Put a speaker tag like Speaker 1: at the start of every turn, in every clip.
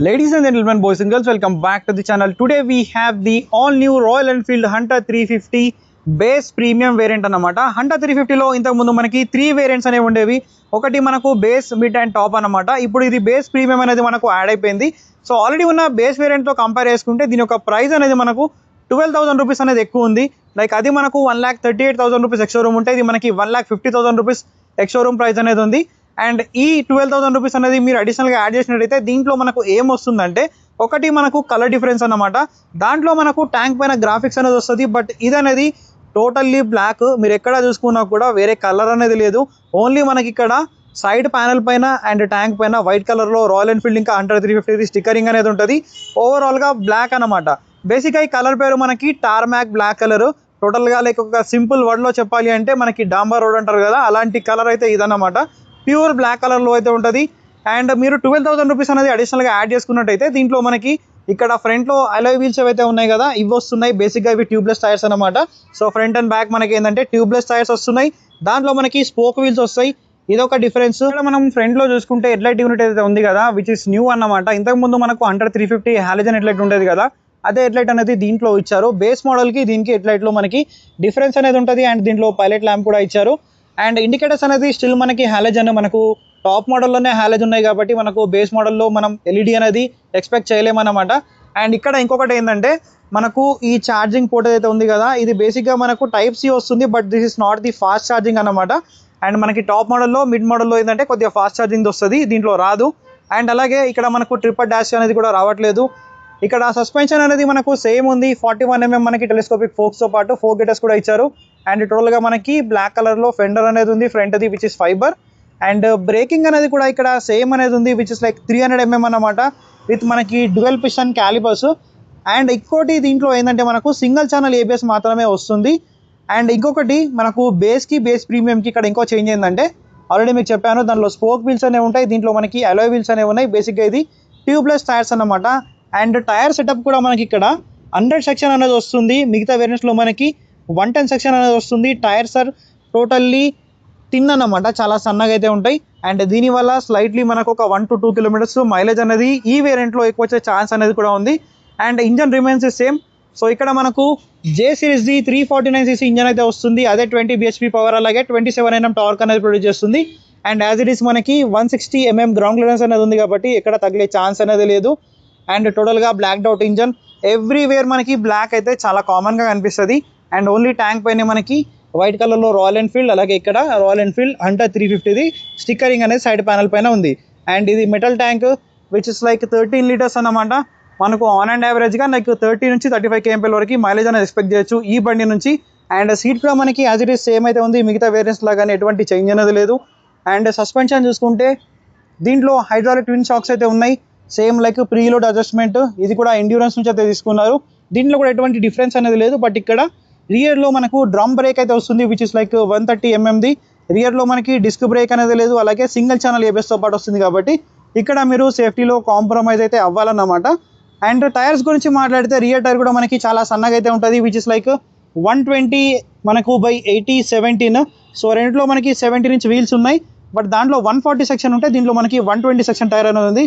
Speaker 1: Ladies and gentlemen, boys and girls, welcome back to the channel. Today we have the all new Royal Enfield Hunter 350 base premium variant అన్నమాట. Hunter 350 లో ఇంతకు ముందు మనకి 3 variants అనేవి ఉండేవి. ఒకటి మనకు బేస్, మిడ్ అండ్ టాప్ అన్నమాట. ఇప్పుడు ఇది బేస్ ప్రీమియం అనేది మనకు యాడ్ అయిపోయింది. సో ఆల్రెడీ ఉన్న బేస్ వేరియంట్ తో కంపేర్ చేసుకుంటే దీని యొక్క ప్రైస్ అనేది మనకు 12,000 రూపీస్ అనేది ఎక్కువ ఉంది. లైక్ అది మనకు 1,38,000 రూపీస్ ఎక్స్ షోరూమ్ ఉంటే ఇది మనకి 1,50,000 రూపీస్ ఎక్స్ షోరూమ్ ప్రైస్ అనేది ఉంది. అండ్ ఈ 12,000 రూపీస్ అనేది మీరు అడిషనల్గా యాడ్ చేసినట్టయితే దీంట్లో మనకు ఏం వస్తుందంటే ఒకటి మనకు కలర్ డిఫరెన్స్ అన్నమాట. దాంట్లో మనకు ట్యాంక్ పైన గ్రాఫిక్స్ అనేది వస్తుంది. బట్ ఇది అనేది టోటల్లీ బ్లాక్. మీరు ఎక్కడ చూసుకున్నా కూడా వేరే కలర్ అనేది లేదు. ఓన్లీ మనకి ఇక్కడ సైడ్ ప్యానల్ పైన అండ్ ట్యాంక్ పైన వైట్ కలర్లో రాయల్ ఎన్ఫీల్డ్ ఇంకా హంటర్ 350 స్టిక్కరింగ్ అనేది ఉంటుంది. ఓవరాల్గా బ్లాక్ అనమాట. బేసిక్గా ఈ కలర్ పేరు మనకి టార్మాక్ బ్లాక్ కలర్. టోటల్గా లైక్ ఒక సింపుల్ వర్డ్లో చెప్పాలి అంటే మనకి డాంబర్ రోడ్ అంటారు కదా, అలాంటి కలర్ అయితే ఇదన్నమాట. ప్యూర్ బ్లాక్ కలర్లో అయితే ఉంటుంది. అండ్ మీరు 12,000 రూపీస్ అనేది అడిషనల్గా యాడ్ చేసుకున్నట్టయితే దీంట్లో మనకి ఇక్కడ ఫ్రంట్లో అలాయ్ వీల్స్ ఏవైతే ఉన్నాయి కదా ఇవి వస్తున్నాయి. బేసిక్గా ఇవి ట్యూబ్లెస్ టైర్స్ అనమాట. సో ఫ్రంట్ అండ్ బ్యాక్ మనకి ఏంటంటే ట్యూబ్లెస్ టైర్స్ వస్తున్నాయి. దాంట్లో మనకి స్పోక్ వీల్స్ వస్తాయి. ఇదొక డిఫరెన్స్. ఇక్కడ మనం ఫ్రంట్లో చూసుకుంటే హెడ్లైట్ యూనిట్ అయితే ఉంది కదా, విచ్ ఇస్ న్యూ అన్నమాట. ఇంతకుముందు మనకు హంటర్ 350 హాలోజన్ హెడ్లైట్ ఉండేది కదా, అదే హెడ్లైట్ అనేది దీంట్లో ఇచ్చారు. బేస్ మోడల్కి దీనికి హెడ్లైట్లో మనకి డిఫరెన్స్ అనేది ఉంటుంది. అండ్ దీంట్లో పైలట్ ల్యాంప్ కూడా ఇచ్చారు. అండ్ ఇండికేటర్స్ అనేది స్టిల్ మనకి హాలోజన్, మనకు టాప్ మోడల్లోనే హాలోజన్ ఉన్నాయి కాబట్టి మనకు బేస్ మోడల్లో మనం ఎల్ఈడి అనేది ఎక్స్పెక్ట్ చేయలేమన్నమాట. అండ్ ఇక్కడ ఇంకొకటి ఏంటంటే మనకు ఈ ఛార్జింగ్ పోర్ట్ అయితే ఉంది కదా, ఇది బేసిక్గా మనకు టైప్ సి వస్తుంది. But this is not the fast charging అన్నమాట. అండ్ మనకి టాప్ మోడల్లో, మిడ్ మోడల్లో ఏంటంటే కొద్దిగా ఫాస్ట్ ఛార్జింగ్ వస్తుంది, దీంట్లో రాదు. అండ్ అలాగే ఇక్కడ మనకు ట్రిపర్ డాష్ అనేది కూడా రావట్లేదు. ఇక్కడ సస్పెన్షన్ అనేది మనకు సేమ్ ఉంది. 41mm మనకి టెలిస్కోపిక్ ఫోక్స్తో పాటు 4 గేటర్స్ కూడా ఇచ్చారు. అండ్ టోటల్గా మనకి బ్లాక్ కలర్లో ఫెండర్ అనేది ఉంది ఫ్రంట్ అది, which is fibre. And breaking అనేది కూడా ఇక్కడ సేమ్ అనేది ఉంది, విచ్ ఇస్ లైక్ 300mm అన్నమాట, విత్ మనకి డ్యువల్ పిస్టన్ క్యాలిపర్స్. అండ్ ఇంకోటి దీంట్లో ఏంటంటే మనకు సింగిల్ ఛానల్ ఏబిఎస్ మాత్రమే వస్తుంది. అండ్ ఇంకొకటి మనకు బేస్కి, బేస్ ప్రీమియంకి ఇక్కడ ఇంకో చేంజ్ ఏంటంటే ఆల్రెడీ మీకు చెప్పాను, దాంట్లో స్పోక్ వీల్స్ అనేవి ఉంటాయి. దీంట్లో మనకి అలాయ్ వీల్స్ అనేవి ఉన్నాయి. బేసిక్గా ఇది ట్యూబ్లెస్ టైర్స్ అన్నమాట. అండ్ టైర్ సెటప్ కూడా మనకి ఇక్కడ 100 సెక్షన్ అనేది వస్తుంది. మిగతా వేరియంట్స్లో మనకి 110 సెక్షన్ అనేది వస్తుంది. టైర్స్ ఆర్ టోటల్లీ థిన్ అన్నమాట, చాలా సన్నగా అయితే ఉంటాయి. అండ్ దీనివల్ల స్లైట్లీ మనకు ఒక 1 to 2 కిలోమీటర్స్ మైలేజ్ అనేది ఈ వేరియంట్లో ఎక్కువ వచ్చే ఛాన్స్ అనేది కూడా ఉంది. And engine remains same. So ఇక్కడ మనకు జే సిరీస్ ది 349cc ఇంజన్ అయితే వస్తుంది. అదే 20 bhp పవర్, అలాగే 27 Nm టార్క్ అనేది ప్రొడ్యూస్ చేస్తుంది. అండ్ యాజ్ ఇట్ ఈస్ మనకి 160mm గ్రౌండ్ క్లియరెన్స్ అనేది ఉంది కాబట్టి ఎక్కడ తగిలే ఛాన్స్ అనేది లేదు. అండ్ టోటల్గా బ్లాక్ అవుట్ ఇంజన్. ఎవ్రీవేర్ మనకి బ్లాక్ అయితే చాలా కామన్గా కనిపిస్తుంది. అండ్ ఓన్లీ ట్యాంక్ పైన మనకి వైట్ కలర్లో రాయల్ ఎన్ఫీల్డ్, అలాగే ఇక్కడ రాయల్ ఎన్ఫీల్డ్ హంటర్ 350ది స్టిక్కరింగ్ అనేది సైడ్ ప్యానల్ పైన ఉంది. అండ్ ఇది metal tank which is like 13 litres అన్నమాట. మనకు ఆన్ అండ్ యావరేజ్గా లైక్ 30 నుంచి 35 kmpl వరకు మైలేజ్ అనేది ఎక్స్పెక్ట్ చేయొచ్చు ఈ బండి నుంచి. అండ్ సీట్ కూడా మనకి యాజ్ ఇట్ ఈస్ సేమ్ అయితే ఉంది, మిగతా వేరియంట్స్ లాగానే ఎటువంటి చేంజ్ అనేది లేదు. అండ్ సస్పెన్షన్ చూసుకుంటే దీంట్లో హైడ్రాలిక్ ట్విన్ షాక్స్ అయితే ఉన్నాయి, సేమ్ లైక్ ప్రీలోడ్ అడ్జస్ట్మెంట్. ఇది కూడా ఎండ్యూరెన్స్ నుంచి అయితే తీసుకున్నారు. దీంట్లో కూడా ఎటువంటి డిఫరెన్స్ అనేది లేదు. బట్ ఇక్కడ రియర్లో మనకు డ్రమ్ బ్రేక్ అయితే వస్తుంది, విచ్ ఇస్ లైక్ 130mmది. రియర్లో మనకి డిస్క్ బ్రేక్ అనేది లేదు, అలాగే సింగిల్ ఛానల్ ఏబిఎస్తో పాటు వస్తుంది కాబట్టి ఇక్కడ మీరు సేఫ్టీలో కాంప్రమైజ్ అయితే అవ్వాలన్నమాట. అండ్ టైర్స్ గురించి మాట్లాడితే రియర్ టైర్ కూడా మనకి చాలా సన్నగా అయితే ఉంటుంది, విచ్ ఇస్ లైక్ 120 మనకు బై 80 17. సో రెంట్లో మనకి 70 ఇంచ్ వీల్స్ ఉన్నాయి. బట్ దాంట్లో 140 సెక్షన్ ఉంటే దీంట్లో మనకి 120 సెక్షన్ టైర్ అనేది ఉంది.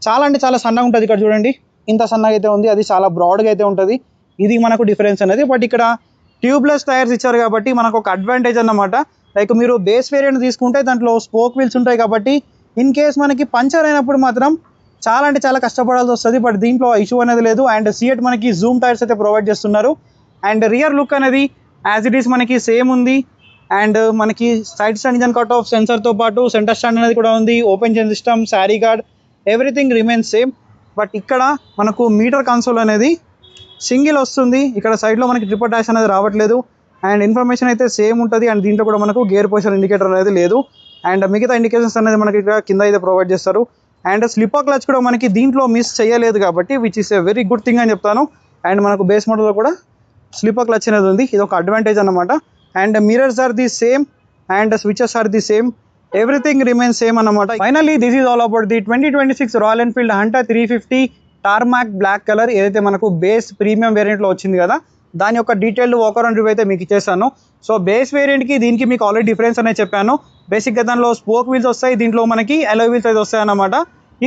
Speaker 1: చాలా అంటే చాలా సన్నగా ఉంటుంది. ఇక్కడ చూడండి ఇంత సన్నగా అయితే ఉంది, అది చాలా బ్రాడ్గా అయితే ఉంటుంది. ఇది మనకు డిఫరెన్స్ అనేది. బట్ ఇక్కడ ట్యూబ్లెస్ టైర్స్ ఇచ్చారు కాబట్టి మనకు ఒక అడ్వాంటేజ్ అన్నమాట. లైక్ మీరు బేస్ వేరియంట్ తీసుకుంటే దాంట్లో స్పోక్ వీల్స్ ఉంటాయి కాబట్టి ఇన్ కేస్ మనకి పంచర్ అయినప్పుడు మాత్రం చాలా అంటే చాలా కష్టపడాల్సి వస్తుంది. బట్ దీంట్లో ఇష్యూ అనేది లేదు. అండ్ సిఎట్ మనకి జూమ్ టైర్స్ అయితే ప్రొవైడ్ చేస్తున్నారు. అండ్ రియర్ లుక్ అనేది యాజ్ ఇట్ ఈస్ మనకి సేమ్ ఉంది. అండ్ మనకి side stand engine cut off సెన్సర్తో పాటు సెంటర్ స్టాండ్ అనేది కూడా ఉంది. Open gen system, saree guard, everything remains same. But ఇక్కడ మనకు మీటర్ కన్సోల్ అనేది సింగిల్ వస్తుంది. ఇక్కడ సైడ్లో మనకి ట్రిపర్ డాష్ అనేది రావట్లేదు. అండ్ ఇన్ఫర్మేషన్ అయితే సేమ్ ఉంటుంది. అండ్ దీంట్లో కూడా మనకు గేర్ పొజిషన్ ఇండికేటర్ అనేది లేదు. అండ్ మిగతా ఇండికేషన్స్ అనేది మనకి ఇక్కడ కింద అయితే ప్రొవైడ్ చేస్తారు. అండ్ స్లిప్పర్ క్లచ్ కూడా మనకి దీంట్లో మిస్ చేయలేదు కాబట్టి which is a very good thing అని చెప్తాను. అండ్ మనకు బేస్ మోడల్లో కూడా స్లిప్పర్ క్లచ్ అనేది ఉంది, ఇది ఒక అడ్వాంటేజ్ అన్నమాట. And mirrors are the same and switches are the same, everything remains same అన్నమాట. Finally this is all about the 2026 Royal Enfield Hunter 350 tarmac black colour, ఏదైతే మనకు బేస్ ప్రీమియం వేరియంట్లో వచ్చింది కదా దాని యొక్క డీటెయిల్డ్ వాకర్ అండ్ రివ్యూ అయితే మీకు ఇచ్చేస్తాను. సో బేస్ వేరియంట్కి దీనికి మీకు ఆల్రెడీ డిఫరెన్స్ అనేది చెప్పాను. బేసిక్గా దానిలో స్పోక్ వీల్స్ వస్తాయి, దీంట్లో మనకి అలాయ్ వీల్స్ అయితే వస్తాయి అన్నమాట.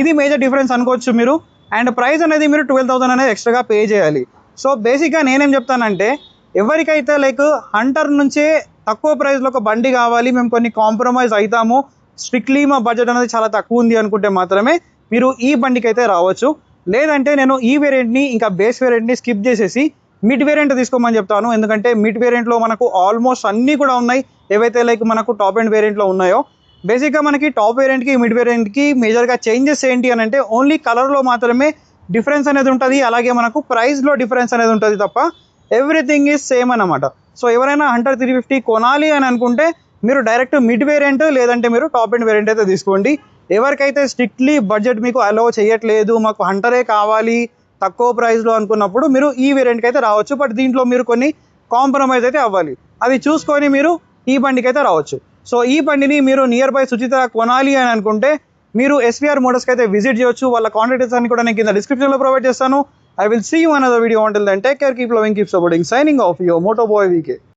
Speaker 1: ఇది మేజర్ డిఫరెన్స్ అనుకోవచ్చు మీరు. అండ్ ప్రైస్ అనేది మీరు 12,000 అనేది ఎక్స్ట్రాగా పే చేయాలి. సో బేసిక్గా నేనేం చెప్తానంటే, ఎవరికైతే లైక్ హంటర్ నుంచే తక్కువ ప్రైస్లో ఒక బండి కావాలి, మేము కొన్ని కాంప్రమైజ్ అవుతాము, స్ట్రిక్ట్లీ మా బడ్జెట్ అనేది చాలా తక్కువ ఉంది అనుకుంటే మాత్రమే మీరు ఈ బండికి అయితే రావచ్చు. లేదంటే నేను ఈ వేరియంట్ని ఇంకా బేస్ వేరియంట్ని స్కిప్ చేసేసి మిడ్ వేరియంట్ తీసుకోమని చెప్తాను. ఎందుకంటే మిడ్ వేరియంట్లో మనకు ఆల్మోస్ట్ అన్నీ కూడా ఉన్నాయి, ఏవైతే లైక్ మనకు టాప్ అండ్ వేరియంట్లో ఉన్నాయో. బేసిక్గా మనకి టాప్ వేరియంట్కి మిడ్ వేరియంట్కి మేజర్గా చేంజెస్ ఏంటి అని అంటే, ఓన్లీ కలర్లో మాత్రమే డిఫరెన్స్ అనేది ఉంటుంది, అలాగే మనకు ప్రైస్లో డిఫరెన్స్ అనేది ఉంటుంది తప్ప ఎవ్రీథింగ్ ఈజ్ సేమ్ అన్నమాట. సో ఎవరైనా హంటర్ 350 కొనాలి అని అనుకుంటే మీరు డైరెక్ట్ మిడ్ వేరియంట్ లేదంటే మీరు టాప్ అండ్ వేరియంట్ అయితే తీసుకోండి. ఎవరికైతే స్ట్రిక్ట్లీ బడ్జెట్ మీకు అలో చేయట్లేదు, మాకు హంటరే కావాలి తక్కువ ప్రైస్లో అనుకున్నప్పుడు మీరు ఈ వేరియంట్కి అయితే రావచ్చు. బట్ దీంట్లో మీరు కొన్ని కాంప్రమైజ్ అయితే అవ్వాలి, అవి చూసుకొని మీరు ఈ బండికి అయితే రావచ్చు. సో ఈ బండిని మీరు నియర్ బై సుచిత కొనాలి అని అనుకుంటే మీరు SVR మోటార్స్కి అయితే విజిట్ చేయొచ్చు. వాళ్ళ కాంటాక్ట్స్ అన్ని కూడా నేను కింద డిస్క్రిప్షన్లో ప్రొవైడ్ చేస్తాను. I will see you in another video. Until then, take care, keep loving, keep supporting. Signing off, your Motoboy VK.